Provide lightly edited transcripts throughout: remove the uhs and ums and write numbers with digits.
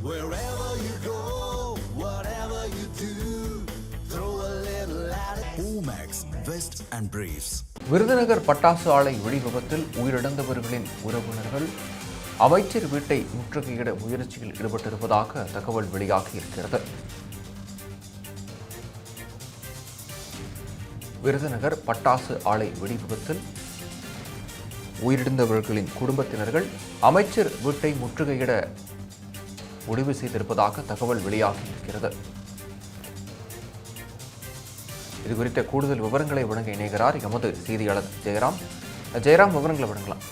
Wherever you go, whatever you do, throw a little at it. Omax, Vest and Briefs. Virudhunagar பட்டாசு ஆலை வெடி விபத்தில் உயிரிழந்தவர்களின் உறவினர்கள் அமைச்சர் வீட்டை முற்றுகையிட முயற்சியில் ஈடுபட்டிருப்பதாக தகவல் வெளியாகியிருக்கிறது. விருதுநகர் பட்டாசு ஆலை வெடி விபத்தில் உயிரிழந்தவர்களின் குடும்பத்தினர்கள் அமைச்சர் வீட்டை முற்றுகையிட முடிவு செய்திருப்பதாக தகவல் வெளியாகியிருக்கிறது. இது குறித்த கூடுதல் விவரங்களை வழங்க இணைகிறார் எமது செய்தியாளர் ஜெயராம். ஜெயராம், விவரங்களை வழங்கலாம்.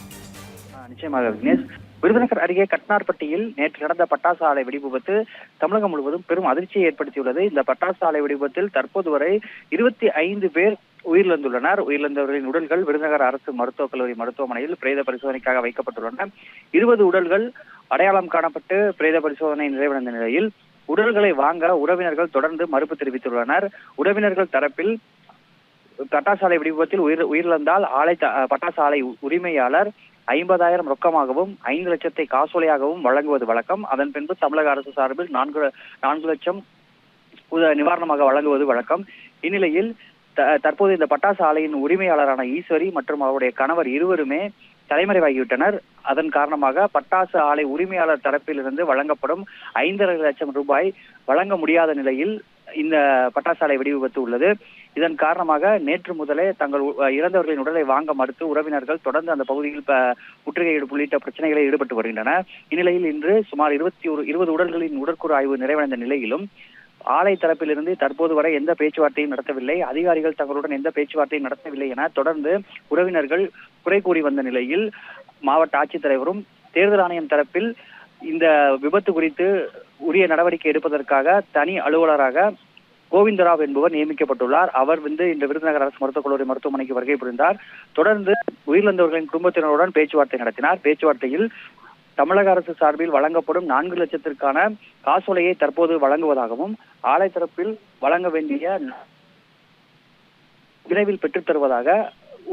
நிச்சயமாக விக்னேஷ். விருதுநகர் அருகே கட்னார்பட்டியில் நேற்று நடந்த பட்டாசு ஆலை வெடி விபத்து தமிழகம் முழுவதும் பெரும் அதிர்ச்சியை ஏற்படுத்தியுள்ளது. இந்த பட்டாசு ஆலை வெடி விபத்தில் தற்போது வரை 25 பேர் உயிரிழந்துள்ளனர். உயிரிழந்தவர்களின் உடல்கள் விருதுநகர் அரசு மருத்துவக் கல்லூரி மருத்துவமனையில் பிரேத பரிசோதனைக்காக வைக்கப்பட்டுள்ளன. 20 உடல்கள் அடையாளம் காணப்பட்டு பிரேத பரிசோதனை நிறைவடைந்த நிலையில் உடல்களை வாங்க உறவினர்கள் தொடர்ந்து மறுப்பு தெரிவித்துள்ளனர். உறவினர்கள் தரப்பில் பட்டாசு ஆலை வெடி விபத்தில் உயிரிழந்தால் பட்டாசு ஆலை உரிமையாளர் 50,000 ரொக்கமாகவும் 5 லட்சத்தை காசோலையாகவும் வழங்குவது வழக்கம். அதன் பின்பு தமிழக அரசு சார்பில் 4 லட்சம் நிவாரணமாக வழங்குவது வழக்கம். இந்நிலையில் தற்போது இந்த பட்டாசு ஆலையின் உரிமையாளரான ஈஸ்வரி மற்றும் அவருடைய கணவர் இருவருமே தலைமறைவாகிவிட்டனர். அதன் காரணமாக பட்டாசு ஆலை உரிமையாளர் தரப்பிலிருந்து வழங்கப்படும் 5.5 லட்சம் ரூபாய் வழங்க முடியாத நிலையில் இந்த பட்டாசு ஆலை வெடி விபத்து உள்ளது. இதன் காரணமாக நேற்று முதலே தங்கள் இறந்தவர்களின் உடலை வாங்க மறுத்து உறவினர்கள் தொடர்ந்து அந்த பகுதியில் முற்றுகையிடு உள்ளிட்ட பிரச்சனைகளில் ஈடுபட்டு வருகின்றனர். இந்நிலையில் இன்று சுமார் 20 உடல்களின் உடற்கூறு ஆய்வு நிறைவடைந்த நிலையிலும் ஆலை தரப்பிலிருந்து தற்போது வரை எந்த பேச்சுவார்த்தையும் நடத்தவில்லை, அதிகாரிகள் தங்களுடன் எந்த பேச்சுவார்த்தையும் நடத்தவில்லை என தொடர்ந்து உறவினர்கள் குறை கூறி வந்த நிலையில் மாவட்ட ஆட்சித்தலைவரும் தேர்தல் ஆணையம் தரப்பில் இந்த விபத்து குறித்து உரிய நடவடிக்கை எடுப்பதற்காக தனி அலுவலராக கோவிந்தராவ் என்பவர் நியமிக்கப்பட்டுள்ளார். அவர் இன்று விருதுநகர் அரசு மருத்துவக் கல்லூரி மருத்துவமனைக்கு வருகை புரிந்தார். தொடர்ந்து உயிரிழந்தவர்களின் குடும்பத்தினருடன் பேச்சுவார்த்தை நடத்தினார். பேச்சுவார்த்தையில் தமிழக அரசு சார்பில் வழங்கப்படும் 4 லட்சத்திற்கான காசோலையை தற்போது வழங்குவதாகவும் ஆலை தரப்பில் வழங்க வேண்டிய விரைவில் பெற்றுத் தருவதாக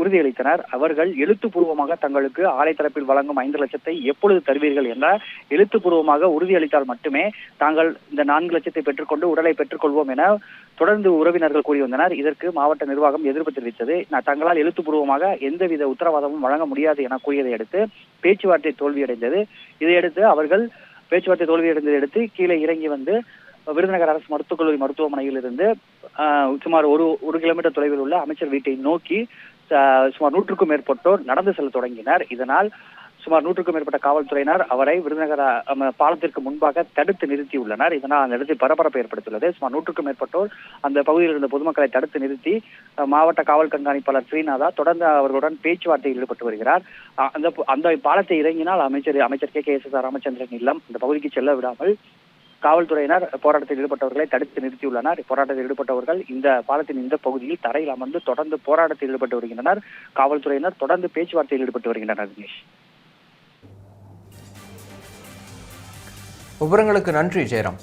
உறுதியளித்தனர். அவர்கள் எழுத்துப்பூர்வமாக தங்களுக்கு ஆலை தரப்பில் வழங்கும் 5 லட்சத்தை எப்பொழுது தருவீர்கள் என்ற எழுத்துப்பூர்வமாக உறுதியளித்தால் மட்டுமே தாங்கள் இந்த 4 லட்சத்தை பெற்றுக்கொண்டு உடலை பெற்றுக்கொள்வோம் என தொடர்ந்து உறவினர்கள் கூறி வந்தனர். இதற்கு மாவட்ட நிர்வாகம் எதிர்ப்பு தெரிவித்தது. தங்களால் எழுத்துப்பூர்வமாக எந்தவித உத்தரவாதமும் வழங்க முடியாது என கூறியதை அடுத்து பேச்சுவார்த்தை தோல்வியடைந்தது. இதையடுத்து அவர்கள் பேச்சுவார்த்தை தோல்வியடைந்ததை அடுத்து கீழே இறங்கி வந்து விருதுநகர் அரசு மருத்துவக் கல்லூரி மருத்துவமனையில் இருந்து சுமார் ஒரு கிலோமீட்டர் தொலைவில் உள்ள அமைச்சர் வீட்டை நோக்கி சுமார் 100க்கும் மேற்பட்டோர் நடந்து செல்ல தொடங்கினர். இதனால் சுமார் 100க்கும் மேற்பட்ட காவல்துறையினர் அவரை விருதுநகர் பாலத்திற்கு முன்பாக தடுத்து நிறுத்தியுள்ளனர். இதனால் அந்த இடத்தில் பரபரப்பு ஏற்படுத்தியுள்ளது. சுமார் 100க்கும் மேற்பட்டோர் அந்த பகுதியில் இருந்த பொதுமக்களை தடுத்து நிறுத்தி மாவட்ட காவல் கண்காணிப்பாளர் ஸ்ரீநாதா தொடர்ந்து அவர்களுடன் பேச்சுவார்த்தையில் ஈடுபட்டு வருகிறார். அந்த பாலத்தை இறங்கினால் அமைச்சர் KKS ராமச்சந்திரன் இல்லம் அந்த பகுதிக்கு செல்ல விடாமல் காவல்துறையினர் போராட்டத்தில் ஈடுபட்டவர்களை தடுத்து நிறுத்தியுள்ளனர். போராட்டத்தில் ஈடுபட்டவர்கள் இந்த பாலத்தின் இந்த பகுதியில் தரையில் அமர்ந்து தொடர்ந்து போராட்டத்தில் ஈடுபட்டு வருகின்றனர். காவல்துறையினர் தொடர்ந்து பேச்சுவார்த்தையில் ஈடுபட்டு வருகின்றனர். தினேஷ், விவரங்களுக்கு நன்றி ஜெயராம்.